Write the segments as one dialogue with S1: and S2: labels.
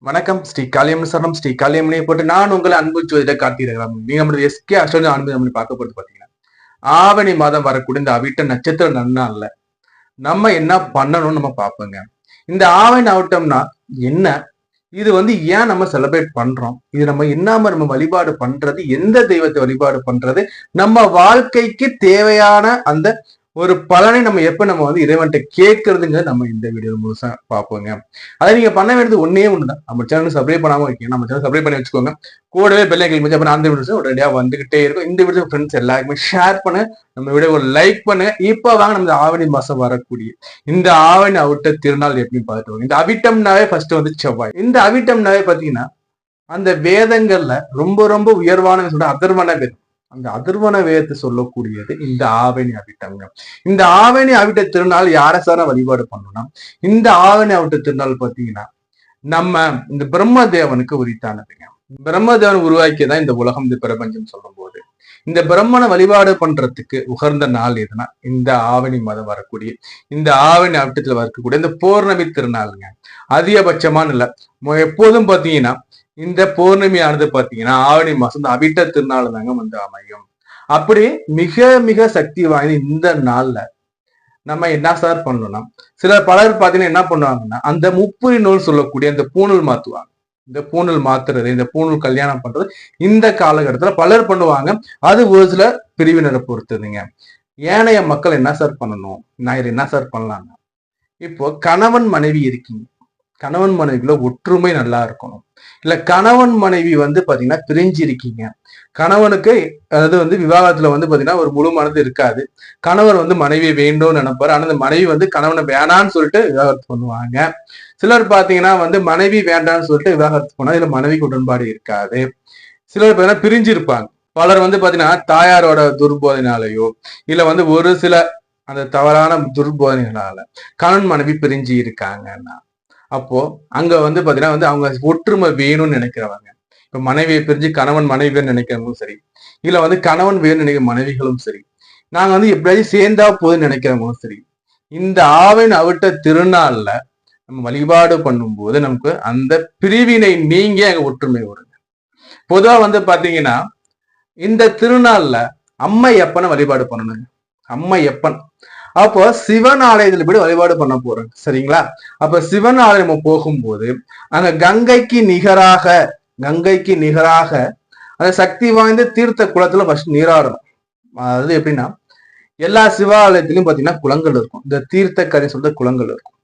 S1: வணக்கம். ஸ்ரீ காளியம்மன் சரணம். ஸ்ரீ காளியம்மனை போட்டு நான் உங்களை அன்பு ஜோதிட காட்டியிருக்கிறோம். நீங்க நம்மளுடைய எஸ்கே அஸ்ட்ராலஜி அன்பு நம்ம பார்க்க போறது பாத்தீங்கன்னா, ஆவணி மாதம் வரக்கூடிய இந்த அவிட்ட நட்சத்திர நன்னாள்ல நம்ம என்ன பண்ணணும்னு நம்ம பார்ப்போங்க. இந்த ஆவணி ஆவட்டம்னா என்ன? இது ஏன் நம்ம செலிப்ரேட் பண்றோம்? இது நம்ம நம்ம வழிபாடு பண்றது, எந்த தெய்வத்தை வழிபாடு பண்றது, நம்ம வாழ்க்கைக்கு தேவையான அந்த ஒரு பலனை நம்ம இறைவன்கிட்ட கேட்கறதுங்க நம்ம இந்த வீடியோ முழுசா பார்ப்போங்க. அதை நீங்க பண்ண வேண்டியது ஒண்ணுதான். நம்ம சேனல் சப்ஸ்கிரைப் பண்ணாம இருக்கீங்க, நம்ம சேனல் சப்ஸ்கிரைப் பண்ணி வச்சுக்கோங்க. கூடவே பெல் ஐக்கன் கிளிக் பண்ணி அந்த வீடியோஸ் உடனடியா வந்துகிட்டே இருக்கும். இந்த வீடியோ ஃப்ரெண்ட்ஸ் எல்லாருக்குமே ஷேர் பண்ணு, நம்ம வீடியோ ஒரு லைக் பண்ணுங்க. இப்ப வாங்க நம்ம ஆவணி மாசம் வரக்கூடிய இந்த ஆவணி அவிட்ட திருநாள் எப்படின்னு பார்த்துட்டு இந்த அவிட்டம்னாவே ஃபர்ஸ்ட் செவ்வாய். இந்த அவிட்டம்னாவே பாத்தீங்கன்னா அந்த வேதங்கள்ல ரொம்ப ரொம்ப உயர்வான அதர்வன வேதம். அந்த அதிர்வன வேதத்தை சொல்லக்கூடியது இந்த ஆவணி அவிட்டங்க. இந்த ஆவணி அவிட்ட திருநாள் யார சார வழிபாடு பண்ணணும்னா, இந்த ஆவணி அவிட்ட திருநாள் பாத்தீங்கன்னா நம்ம இந்த பிரம்மதேவனுக்கு உரித்தானதுங்க. பிரம்மதேவன் உருவாக்கியதான் இந்த உலகம், இந்த பிரபஞ்சம் சொல்லும் போது இந்த பிரம்மனை வழிபாடு பண்றதுக்கு உகர்ந்த நாள் எதுனா இந்த ஆவணி மாதம் வரக்கூடிய இந்த ஆவணி அவிட்டத்துல வரக்கூடிய இந்த பௌர்ணமி திருநாளுங்க. அதிகபட்சமான இல்ல, எப்போதும் பாத்தீங்கன்னா இந்த பௌர்ணமியானது பாத்தீங்கன்னா ஆவணி மாசம் இந்த அவிட்ட திருநாள் தாங்க அமையும். அப்படி மிக மிக சக்தி வாய்ந்த இந்த நாள்ல நம்ம என்ன சார் பண்ணணும்னா, பலர் பாத்தீங்கன்னா என்ன பண்ணுவாங்கன்னா, அந்த முப்புரி நூல் சொல்லக்கூடிய அந்த பூணூல் மாத்துவாங்க. இந்த பூணூல் மாத்துறது, இந்த பூணூல் கல்யாணம் பண்றது இந்த காலகட்டத்துல பலர் பண்ணுவாங்க. அது ஒரு சில பிரிவினரை பொறுத்ததுங்க. ஏனைய மக்கள் என்ன சார் பண்ணணும், நான் என்ன சார் பண்ணலாங்க? இப்போ கணவன் மனைவி இருக்கீங்க, கணவன் மனைவிக்குள்ள ஒற்றுமை நல்லா இருக்கணும். இல்ல கணவன் மனைவி பாத்தீங்கன்னா பிரிஞ்சு இருக்கீங்க, கணவனுக்கு அதாவது விவாகத்துல பாத்தீங்கன்னா ஒரு முழு மனது இருக்காது. கணவர் மனைவியை வேண்டும்னு நினைப்பாரு, ஆனா அந்த மனைவி கணவனை வேணான்னு சொல்லிட்டு விவாகரத்து பண்ணுவாங்க. சிலர் பாத்தீங்கன்னா மனைவி வேண்டான்னு சொல்லிட்டு விவாகரத்து போனா இதுல மனைவிக்கு உடன்பாடு இருக்காது. சிலர் பாத்தீங்கன்னா பிரிஞ்சு இருப்பாங்க. பலர் பாத்தீங்கன்னா தாயாரோட துர்போதனாலேயோ இல்ல ஒரு சில அந்த தவறான துர்போதனைகளால கணவன் மனைவி பிரிஞ்சு இருக்காங்கன்னா, அப்போ அங்க பாத்தீங்கன்னா அவங்க ஒற்றுமை வேணும்னு நினைக்கிறவங்க, இப்ப மனைவியை பிரிஞ்சு கணவன் மனைவி நினைக்கிறவங்களும் சரி, இல்ல கணவன் வேணும்னு நினைக்கிற மனைவிகளும் சரி, நாங்க எப்படியாவது சேர்ந்தா போதுன்னு நினைக்கிறவங்களும் சரி, இந்த ஆவணி அவிட்ட திருநாள்ல நம்ம வழிபாடு பண்ணும்போது நமக்கு அந்த பிரிவினை நீங்க அங்க ஒற்றுமை வருங்க. பொதுவா பாத்தீங்கன்னா இந்த திருநாள்ல அம்மையப்பனை வழிபாடு பண்ணணுங்க. அம்மையப்பன் அப்போ சிவன் ஆலயத்துல போய் வழிபாடு பண்ண போறோம், சரிங்களா? அப்ப சிவன் ஆலயம் போகும்போது அங்க கங்கைக்கு நிகராக அந்த சக்தி வாய்ந்த தீர்த்த குளத்துல ஃபர்ஸ்ட் நீராடணும். அதாவது எப்படின்னா, எல்லா சிவாலயத்திலயும் பாத்தீங்கன்னா குளங்கள் இருக்கும், இந்த தீர்த்த கரை சொல்ற குளங்கள் இருக்கும்.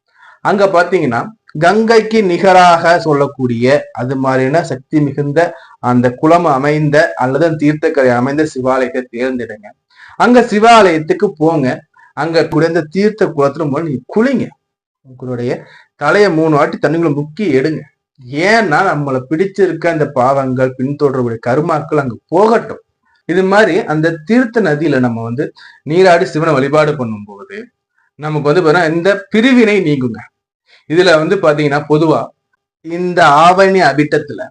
S1: அங்க பாத்தீங்கன்னா கங்கைக்கு நிகராக சொல்லக்கூடிய அது மாதிரியான சக்தி மிகுந்த அந்த குளம் அமைந்த அல்லது தீர்த்தக்கரை அமைந்த சிவாலயத்தை தேர்ந்தெடுங்க. அங்க சிவாலயத்துக்கு போங்க. அங்க குறைந்த தீர்த்த குளத்துல நீங்க குளிங்க. உங்களுடைய தலையை 3 வாட்டி தண்ணிக்குள்ள முக்கி எடுங்க. ஏன்னா நம்மளை பிடிச்சிருக்க அந்த பாவங்கள் பின்தொடர்புடைய கருமாக்கள் அங்க போகட்டும். இது மாதிரி அந்த தீர்த்த நதியில நம்ம நீராடி சிவனை வழிபாடு பண்ணும்போது நமக்கு பாத்தீங்கன்னா இந்த பிரிவினை நீங்குங்க. இதுல பாத்தீங்கன்னா பொதுவா இந்த ஆவணி அவிட்டத்துல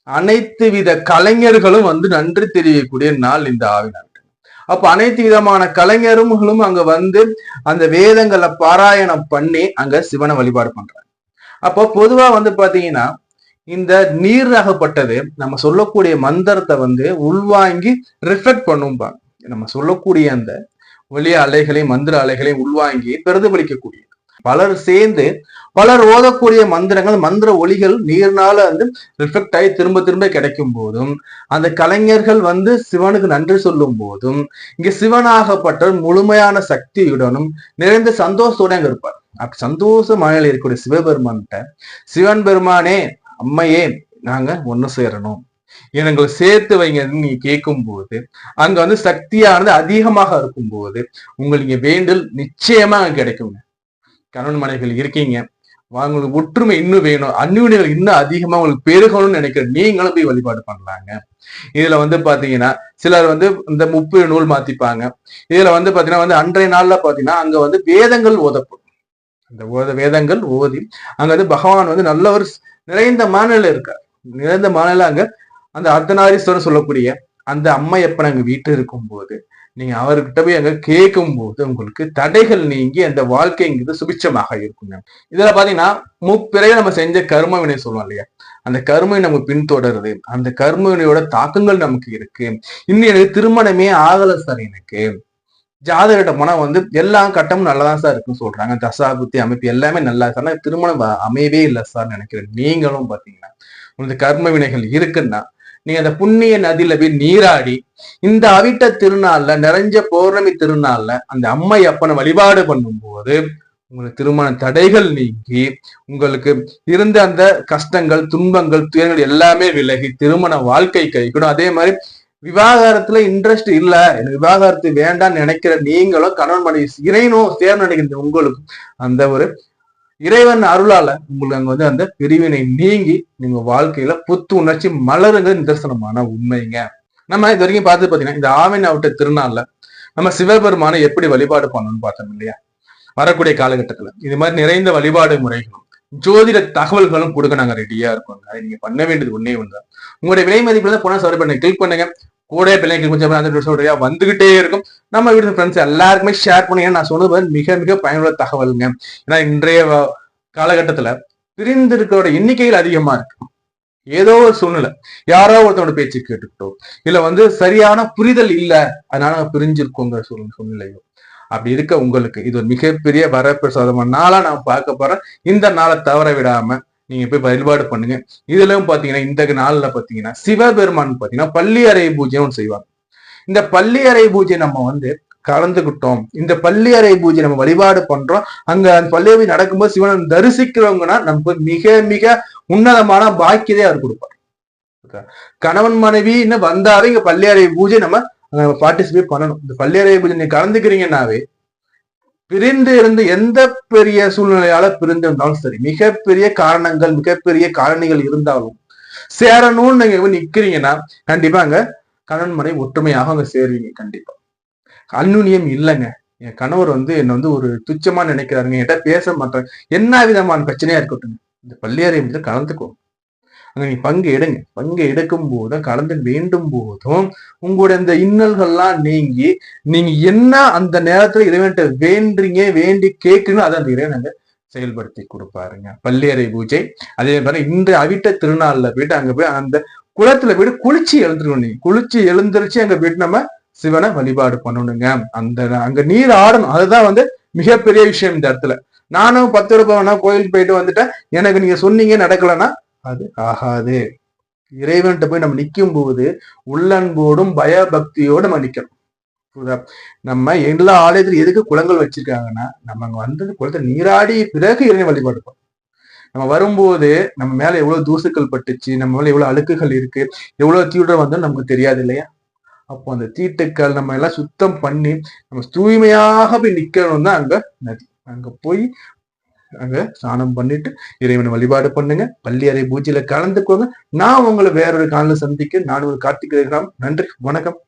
S1: அனைத்து வித கலைஞர்களும் நன்றி தெரிவிக்கக்கூடிய நாள் இந்த ஆவணி. அப்ப அனைத்து விதமான கலைஞர்களும் அங்க அந்த வேதங்களை பாராயணம் பண்ணி அங்க சிவனை வழிபாடு பண்றாங்க. அப்போ பொதுவா பாத்தீங்கன்னா இந்த நீர் ரகப்பட்டது நம்ம சொல்லக்கூடிய மந்திரத்தை உள்வாங்கி ரிஃப்ளெக்ட் பண்ணும்பாங்க. நம்ம சொல்லக்கூடிய அந்த ஒளி அலைகளை மந்திர அலைகளை உள்வாங்கி பிரதிபலிக்கக்கூடிய பலர் சேர்ந்து பலர் ஓதக்கூடிய மந்திரங்கள் மந்திர ஒளிகள் நீர்னால ரிஃப்ளெக்ட் ஆகி திரும்ப திரும்ப கிடைக்கும் போதும் அந்த கலைஞர்கள் சிவனுக்கு நன்றி சொல்லும் போதும் இங்க சிவனாகப்பட்ட முழுமையான சக்தியுடனும் நிறைந்த சந்தோஷத்தோட அங்க இருப்பார். அப்படி சந்தோஷ மழையில இருக்கக்கூடிய சிவபெருமான்கிட்ட சிவன் பெருமானே அம்மையே நாங்க ஒண்ணு சேரணும், எங்களை சேர்த்து வைங்க நீங்க கேட்கும் போது அங்க சக்தியானது அதிகமாக இருக்கும் போது உங்களுக்கு வேண்டல் நிச்சயமா அங்க கிடைக்குங்க. கணவன் மனைவிகள் இருக்கீங்க, உங்களுக்கு ஒற்றுமை இன்னும் வேணும், அந்நியுடைகள் இன்னும் அதிகமா உங்களுக்கு பெருகணும்னு நினைக்கிற நீங்களும் போய் வழிபாடு பண்ணலாங்க. இதுல பாத்தீங்கன்னா சிலர் இந்த 30 நூல் மாத்திப்பாங்க. இதுல பாத்தீங்கன்னா அன்றைய நாள்ல பாத்தீங்கன்னா அங்க வேதங்கள் ஓதப்படும். அந்த வேதங்கள் ஓதி அங்க பகவான் நல்ல ஒரு நிறைந்த மாநில இருக்கார். நிறைந்த மாநில அங்க அந்த அர்த்தநாரீஸ்வரர் சொல்லக்கூடிய அந்த அம்மையப்பன் அங்க வீட்டு இருக்கும் போது நீங்க அவர்கிட்ட போய் அங்க கேட்கும் போது உங்களுக்கு தடைகள் நீங்கி அந்த வாழ்க்கைங்கிறது சுபிச்சமாக இருக்குங்க. இதுல பாத்தீங்கன்னா முப்பிறைய நம்ம செஞ்ச கர்ம வினை சொல்லுவோம் இல்லையா, அந்த கர்ம நம்ம பின்தொடருது, அந்த கர்ம வினையோட தாக்கங்கள் நமக்கு இருக்கு. இன்னும் எனக்கு திருமணமே ஆகல சார், எனக்கு ஜாதகட்ட போனா எல்லா கட்டமும் நல்லாதான் சார் இருக்குன்னு சொல்றாங்க, தசா புத்தி அமைப்பு எல்லாமே நல்லா சார், திருமணம் அமையவே இல்லை சார் நினைக்கிறேன். நீங்களும் பாத்தீங்கன்னா உங்களுக்கு கர்ம வினைகள் இருக்குன்னா நீங்க அந்த புண்ணிய நதியில போய் நீராடி இந்த அவிட்ட திருநாள்ல நிறைஞ்ச பௌர்ணமி திருநாள்ல அந்த அம்மை அப்பனை வழிபாடு பண்ணும் போது உங்களுக்கு திருமண தடைகள் நீங்கி உங்களுக்கு இருந்த அந்த கஷ்டங்கள் துன்பங்கள் துயரங்கள் எல்லாமே விலகி திருமண வாழ்க்கை கைக்கூடும். அதே மாதிரி விவாகரத்துல இன்ட்ரெஸ்ட் இல்ல, எனக்கு விவாகரத்து வேண்டாம்னு நினைக்கிற நீங்களும் கணவன் மனைவி இணையணும் சேர்ந்து நினைக்கிற உங்களுக்கும் அந்த ஒரு இறைவன் அருளால உங்களுக்கு அங்க அந்த பிரிவினை நீங்கி நீங்க வாழ்க்கையில புத்து உணர்ச்சி மலருங்க நிதர்சனமான உண்மைங்க. நம்ம இது வரைக்கும் பார்த்து பாத்தீங்கன்னா இந்த ஆவின் அவிட்ட திருநாள்ல நம்ம சிவபெருமானை எப்படி வழிபாடு பண்ணணும்னு பார்த்தோம் இல்லையா. வரக்கூடிய காலகட்டத்துல இது மாதிரி நிறைந்த வழிபாடு முறைகளும் ஜோதிட தகவல்களும் கொடுக்க நாங்க ரெடியா இருக்கோங்க. அதை நீங்க பண்ண வேண்டியது ஒன்னே ஒன்று, உங்களுடைய விலை மதிப்புல தான் போனா சரி பண்ண கிளிக் பண்ணுங்க. கூட பிள்ளைங்க கொஞ்சம் அந்த வந்துகிட்டே இருக்கும். நம்ம வீட்டு ஃப்ரெண்ட்ஸ் எல்லாருக்குமே ஷேர் பண்ணுங்க. நான் சொன்னது மிக மிக பயனுள்ள தகவலுங்க. ஏன்னா இன்றைய காலகட்டத்துல பிரிந்திருக்கிறோட எண்ணிக்கைகள் அதிகமா இருக்கு. ஏதோ ஒரு சூழ்நிலை, யாரோ ஒருத்தவனோட பேச்சு கேட்டுக்கிட்டோம், இல்ல சரியான புரிதல் இல்ல, அதனால பிரிஞ்சிருக்கோங்கிற சூழ்நிலையோ அப்படி இருக்க உங்களுக்கு இது ஒரு மிகப்பெரிய வரப்பிரசாதமான நாளா நான் பார்க்க போறேன். இந்த நாளை தவற விடாம நீங்க போய் வழிபாடு பண்ணுங்க. இதுலயும் பாத்தீங்கன்னா இந்த நாள்ல பாத்தீங்கன்னா சிவபெருமான் பாத்தீங்கன்னா பள்ளி அறை பூஜை ஒன்று செய்வாங்க. இந்த பள்ளி அறை பூஜை நம்ம கலந்துகிட்டோம், இந்த பள்ளி அறை பூஜை நம்ம வழிபாடு பண்றோம், அங்க அந்த பள்ளியறை நடக்கும்போது சிவனை தரிசிக்கிறவங்கன்னா நமக்கு மிக மிக உன்னதமான பாக்கியதை அவர் கொடுப்பார். கணவன் மனைவி வந்தாவே இங்க பள்ளி அறை பூஜை நம்ம பார்ட்டிசிபேட் பண்ணணும். இந்த பள்ளி அறை பூஜை நீங்க கலந்துக்கிறீங்கன்னாவே பிரிந்து இருந்து எந்த பெரிய சூழ்நிலையால பிரிந்து இருந்தாலும் சரி, மிகப்பெரிய காரணங்கள் மிகப்பெரிய காரணிகள் இருந்தாலும் சேரணும்னு நீங்க நிக்கிறீங்கன்னா கண்டிப்பா அங்க கணவன் மனைவி ஒற்றுமையாக அங்க சேருவீங்க. கண்டிப்பா அந்நுண்ணியம் இல்லைங்க. என் கணவர் என்ன ஒரு துச்சமா நினைக்கிறாருங்க, என்கிட்ட பேச மாட்டாங்க, என்ன விதமான பிரச்சனையா இருக்கட்டும், இந்த பள்ளியறை கலந்துக்கோ, அங்க நீ பங்கு எடுங்க. பங்கு எடுக்கும் போதும் கலந்து வேண்டும் போதும் உங்களுடைய இந்த இன்னல்கள்லாம் நீங்கி நீங்க என்ன அந்த நேரத்துல இறைவன்கிட்ட வேண்டுறீங்க, வேண்டி கேட்குன்னு அதை அந்த இறைவன் செயல்படுத்தி கொடுப்பாருங்க. பள்ளியறை பூஜை அதே மாதிரி இன்று அவிட்ட திருநாள்ல போயிட்டு அங்க போய் அந்த குளத்துல போயிட்டு குளிச்சு எழுந்துருவோம். நீங்க குளிச்சு எழுந்திருச்சு அங்க போயிட்டு நம்ம சிவனை வழிபாடு பண்ணணுங்க. அங்க நீர் ஆடணும். அதுதான் மிகப்பெரிய விஷயம் இந்த இடத்துல. நானும் 10 ரூபாய் கோயிலுக்கு போயிட்டு வந்துட்டேன், எனக்கு நீங்க சொன்னீங்க நடக்கலன்னா அது ஆகாது. இறைவன்கிட்ட போய் நம்ம நிற்கும் போது உள்ளன்போடும் பயபக்தியோடு நம்ம நிக்கணும். நம்ம எல்லா ஆலயத்திலும் எதுக்கு குளங்கள் வச்சிருக்காங்கன்னா நம்ம அங்க குளத்தை நீராடி பிறகு இறைவனை வழிபாடு பண்ணணும். நம்ம வரும்போது நம்ம மேல எவ்வளவு தூசுக்கள் பட்டுச்சு, நம்ம மேல எவ்வளவு அழுக்குகள் இருக்கு, எவ்வளவு தீவிரம் வந்தோம் நமக்கு தெரியாது இல்லையா. அப்போ அந்த தீட்டுக்கள் நம்ம எல்லாம் சுத்தம் பண்ணி நம்ம தூய்மையாக போய் நிக்கணும் தான் அங்க நதி. அங்க போய் அங்க ஸ்நானம் பண்ணிட்டு இறைவனை வழிபாடு பண்ணுங்க. பள்ளி அறை பூஜையில கலந்துக்கோங்க. நான் உங்களை வேறொரு காலையில சந்திக்க நான் ஒரு கார்த்திகேயன். நன்றி, வணக்கம்.